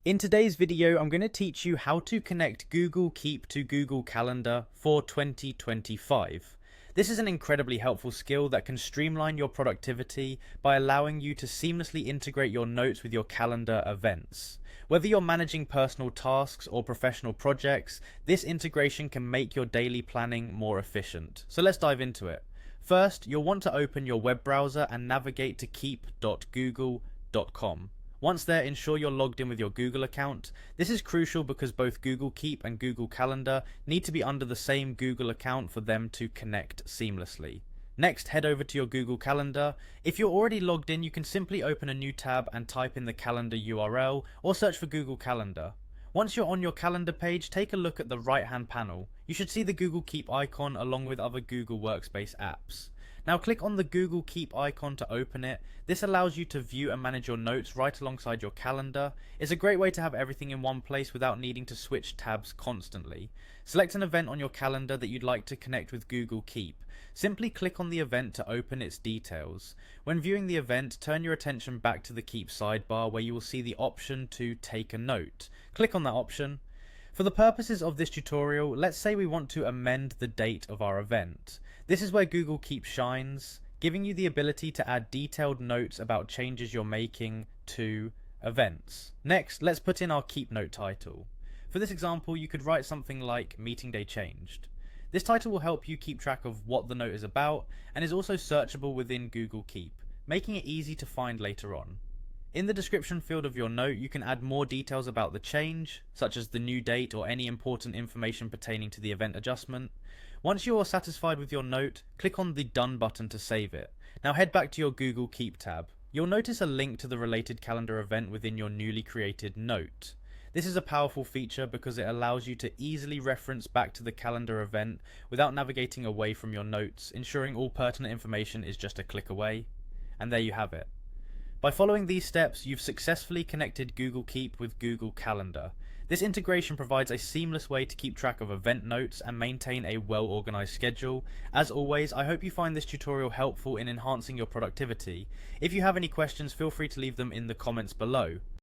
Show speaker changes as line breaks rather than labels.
In today's video, I'm going to teach you how to connect Google Keep to Google Calendar for 2025. This is an incredibly helpful skill that can streamline your productivity by allowing you to seamlessly integrate your notes with your calendar events. Whether you're managing personal tasks or professional projects, this integration can make your daily planning more efficient. So let's dive into it. First, you'll want to open your web browser and navigate to keep.google.com. Once there, ensure you're logged in with your Google account. This is crucial because both Google Keep and Google Calendar need to be under the same Google account for them to connect seamlessly. Next, head over to your Google Calendar. If you're already logged in, you can simply open a new tab and type in the calendar URL or search for Google Calendar. Once you're on your calendar page, take a look at the right-hand panel. You should see the Google Keep icon along with other Google Workspace apps. Now click on the Google Keep icon to open it. This allows you to view and manage your notes right alongside your calendar. It's a great way to have everything in one place without needing to switch tabs constantly. Select an event on your calendar that you'd like to connect with Google Keep. Simply click on the event to open its details. When viewing the event, turn your attention back to the Keep sidebar where you will see the option to take a note. Click on that option. For the purposes of this tutorial, let's say we want to amend the date of our event. This is where Google Keep shines, giving you the ability to add detailed notes about changes you're making to events. Next, let's put in our Keep note title. For this example, you could write something like Meeting Day Changed. This title will help you keep track of what the note is about and is also searchable within Google Keep, making it easy to find later on. In the description field of your note, you can add more details about the change, such as the new date or any important information pertaining to the event adjustment. Once you are satisfied with your note, click on the Done button to save it. Now head back to your Google Keep tab. You'll notice a link to the related calendar event within your newly created note. This is a powerful feature because it allows you to easily reference back to the calendar event without navigating away from your notes, ensuring all pertinent information is just a click away. And there you have it. By following these steps, you've successfully connected Google Keep with Google Calendar. This integration provides a seamless way to keep track of event notes and maintain a well-organized schedule. As always, I hope you find this tutorial helpful in enhancing your productivity. If you have any questions, feel free to leave them in the comments below.